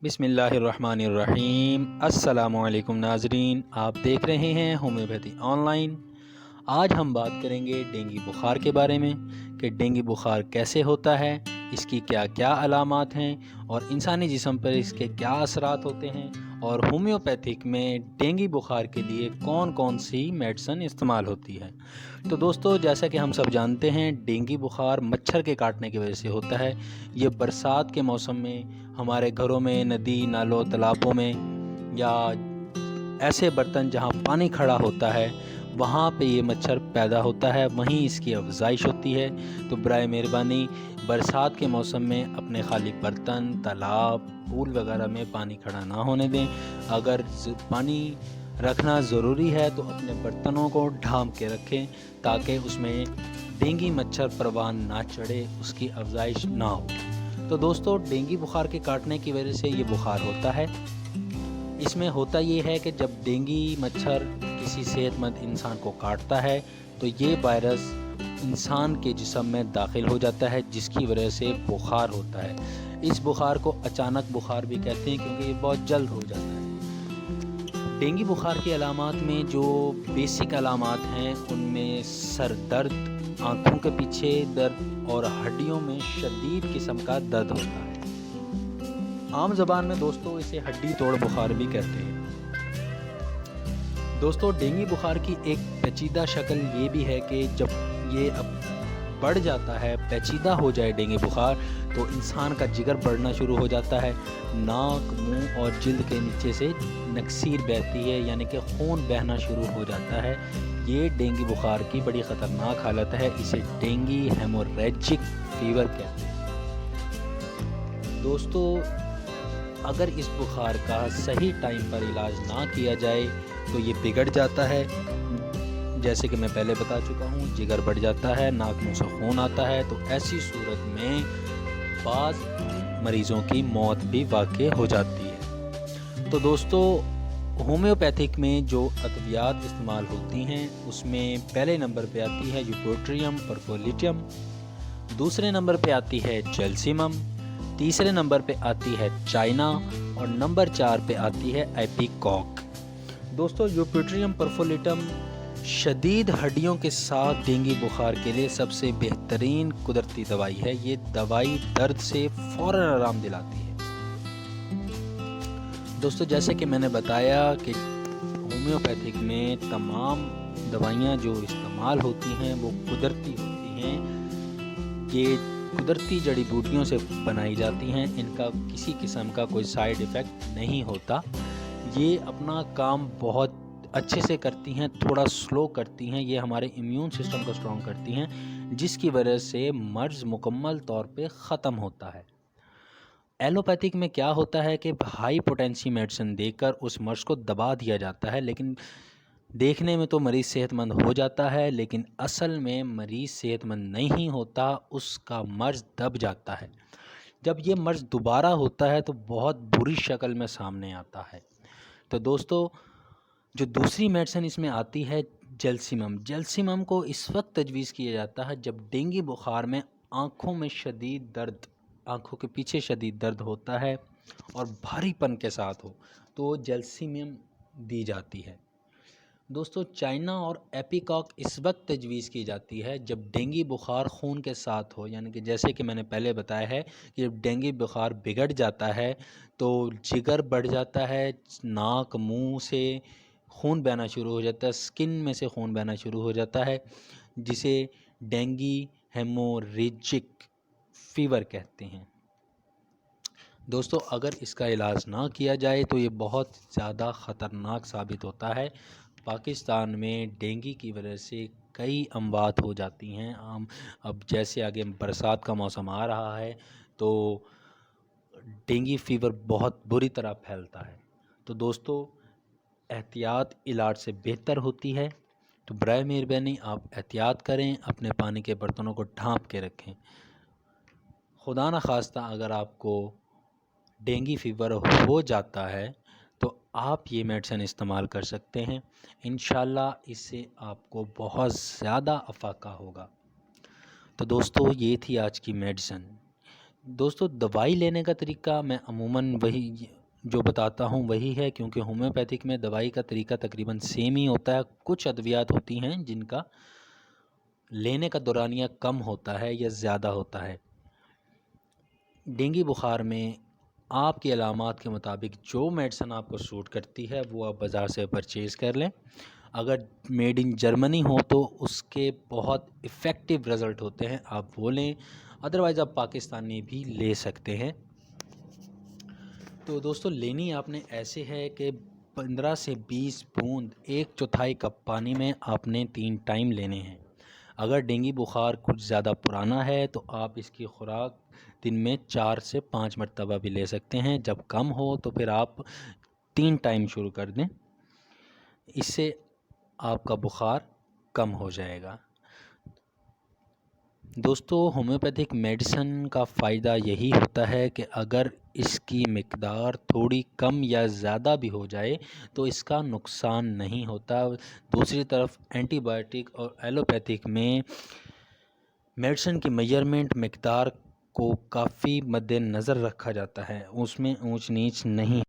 بسم اللہ الرحمن الرحیم۔ السلام علیکم ناظرین، آپ دیکھ رہے ہیں ہومیوپیتھی آن لائن۔ آج ہم بات کریں گے ڈینگی بخار کے بارے میں کہ ڈینگی بخار کیسے ہوتا ہے، اس کی کیا کیا علامات ہیں اور انسانی جسم پر اس کے کیا اثرات ہوتے ہیں، اور ہومیوپیتھک میں ڈینگی بخار کے لیے کون کون سی میڈیسن استعمال ہوتی ہے۔ تو دوستو، جیسا کہ ہم سب جانتے ہیں، ڈینگی بخار مچھر کے کاٹنے کی وجہ سے ہوتا ہے۔ یہ برسات کے موسم میں ہمارے گھروں میں، ندی نالوں تالابوں میں یا ایسے برتن جہاں پانی کھڑا ہوتا ہے وہاں پہ یہ مچھر پیدا ہوتا ہے، وہیں اس کی افزائش ہوتی ہے۔ تو برائے مہربانی برسات کے موسم میں اپنے خالی برتن، تالاب، پول وغیرہ میں پانی کھڑا نہ ہونے دیں۔ اگر پانی رکھنا ضروری ہے تو اپنے برتنوں کو ڈھانپ کے رکھیں تاکہ اس میں ڈینگی مچھر پروان نہ چڑھے، اس کی افزائش نہ ہو۔ تو دوستو، ڈینگی بخار کے کاٹنے کی وجہ سے یہ بخار ہوتا ہے۔ اس میں ہوتا یہ ہے کہ جب ڈینگی مچھر کسی صحت مند انسان کو کاٹتا ہے تو یہ وائرس انسان کے جسم میں داخل ہو جاتا ہے، جس کی وجہ سے بخار ہوتا ہے۔ اس بخار کو اچانک بخار بھی کہتے ہیں کیونکہ یہ بہت جلد ہو جاتا ہے۔ ڈینگی بخار کی علامات میں جو بیسک علامات ہیں ان میں سر درد، آنکھوں کے پیچھے درد اور ہڈیوں میں شدید قسم کا درد ہوتا ہے۔ عام زبان میں دوستو اسے ہڈی توڑ بخار بھی کہتے ہیں۔ دوستو، ڈینگی بخار کی ایک پیچیدہ شکل یہ بھی ہے کہ جب یہ اب بڑھ جاتا ہے، پیچیدہ ہو جائے ڈینگی بخار، تو انسان کا جگر بڑھنا شروع ہو جاتا ہے، ناک، منہ اور جلد کے نیچے سے نکسیر بہتی ہے، یعنی کہ خون بہنا شروع ہو جاتا ہے۔ یہ ڈینگی بخار کی بڑی خطرناک حالت ہے، اسے ڈینگی ہیموریجک فیور کہتے ہیں۔ دوستو، اگر اس بخار کا صحیح ٹائم پر علاج نہ کیا جائے تو یہ بگڑ جاتا ہے، جیسے کہ میں پہلے بتا چکا ہوں، جگر بڑھ جاتا ہے، ناک منہ سے خون آتا ہے، تو ایسی صورت میں بعض مریضوں کی موت بھی واقع ہو جاتی ہے۔ تو دوستو، ہومیوپیتھک میں جو ادویات استعمال ہوتی ہیں اس میں پہلے نمبر پہ آتی ہے یوپیٹریم پرفولیٹیم، دوسرے نمبر پہ آتی ہے جیلسیمم، تیسرے نمبر پہ آتی ہے چائنا اور نمبر 4 پہ آتی ہے ایپیکاک۔ دوستو، یوپیٹریم پرفولیٹم شدید ہڈیوں کے ساتھ ڈینگی بخار کے لیے سب سے بہترین قدرتی دوائی ہے۔ یہ دوائی درد سے فوراً آرام دلاتی ہے۔ دوستو، جیسے کہ میں نے بتایا کہ ہومیوپیتھک میں تمام دوائیاں جو استعمال ہوتی ہیں وہ قدرتی ہوتی ہیں۔ یہ قدرتی جڑی بوٹیوں سے بنائی جاتی ہیں، ان کا کسی قسم کا کوئی سائیڈ ایفیکٹ نہیں ہوتا۔ یہ اپنا کام بہت اچھے سے کرتی ہیں، تھوڑا سلو کرتی ہیں، یہ ہمارے امیون سسٹم کو سٹرونگ کرتی ہیں، جس کی وجہ سے مرض مکمل طور پہ ختم ہوتا ہے۔ ایلوپیتھک میں کیا ہوتا ہے کہ ہائی پوٹینسی میڈیسن دے کر اس مرض کو دبا دیا جاتا ہے، لیکن دیکھنے میں تو مریض صحت مند ہو جاتا ہے، لیکن اصل میں مریض صحت مند نہیں ہوتا، اس کا مرض دب جاتا ہے۔ جب یہ مرض دوبارہ ہوتا ہے تو بہت بری شکل میں سامنے آتا ہے۔ تو دوستو، جو دوسری میڈیسن اس میں آتی ہے جیلسیمم کو اس وقت تجویز کیا جاتا ہے جب ڈینگی بخار میں آنکھوں میں شدید درد، آنکھوں کے پیچھے شدید درد ہوتا ہے اور بھاری پن کے ساتھ ہو تو جیلسیمم دی جاتی ہے۔ دوستو، چائنا اور ایپیکاک اس وقت تجویز کی جاتی ہے جب ڈینگی بخار خون کے ساتھ ہو، یعنی کہ جیسے کہ میں نے پہلے بتایا ہے کہ جب ڈینگی بخار بگڑ جاتا ہے تو جگر بڑھ جاتا ہے، ناک منہ سے خون بہنا شروع ہو جاتا ہے، سکن میں سے خون بہنا شروع ہو جاتا ہے، جسے ڈینگی ہیموریجک فیور کہتے ہیں۔ دوستو، اگر اس کا علاج نہ کیا جائے تو یہ بہت زیادہ خطرناک ثابت ہوتا ہے۔ پاکستان میں ڈینگی کی وجہ سے کئی اموات ہو جاتی ہیں۔ اب جیسے آگے برسات کا موسم آ رہا ہے تو ڈینگی فیور بہت بری طرح پھیلتا ہے۔ تو دوستو، احتیاط علاج سے بہتر ہوتی ہے، تو برائے مہربانی آپ احتیاط کریں، اپنے پانی کے برتنوں کو ڈھانپ کے رکھیں۔ خدا نخواستہ اگر آپ کو ڈینگی فیور ہو جاتا ہے تو آپ یہ میڈیسن استعمال کر سکتے ہیں، انشاءاللہ اس سے آپ کو بہت زیادہ افاقہ ہوگا۔ تو دوستو، یہ تھی آج کی میڈیسن۔ دوستو دوائی لینے کا طریقہ میں عموماً وہی جو بتاتا ہوں وہی ہے، کیونکہ ہومیوپیتھک میں دوائی کا طریقہ تقریباً سیم ہی ہوتا ہے۔ کچھ ادویات ہوتی ہیں جن کا لینے کا دورانیہ کم ہوتا ہے یا زیادہ ہوتا ہے۔ ڈینگی بخار میں آپ کی علامات کے مطابق جو میڈیسن آپ کو سوٹ کرتی ہے وہ آپ بازار سے پرچیز کر لیں۔ اگر میڈ ان جرمنی ہو تو اس کے بہت افیکٹو رزلٹ ہوتے ہیں، آپ وہ لیں، ادروائز آپ پاکستانی بھی لے سکتے ہیں۔ تو دوستو لینی آپ نے ایسے ہے کہ 15 سے 20 بوند 1/4 کپ پانی میں آپ نے 3 ٹائم لینے ہیں۔ اگر ڈینگی بخار کچھ زیادہ پرانا ہے تو آپ اس کی خوراک دن میں 4 سے 5 مرتبہ بھی لے سکتے ہیں۔ جب کم ہو تو پھر آپ 3 ٹائم شروع کر دیں، اس سے آپ کا بخار کم ہو جائے گا۔ دوستو ہومیوپیتھک میڈیسن کا فائدہ یہی ہوتا ہے کہ اگر اس کی مقدار تھوڑی کم یا زیادہ بھی ہو جائے تو اس کا نقصان نہیں ہوتا۔ دوسری طرف اینٹی بائیوٹک اور ایلوپیتھک میں میڈیسن کی میجرمنٹ مقدار کو کافی مد نظر رکھا جاتا ہے، اس میں اونچ نیچ نہیں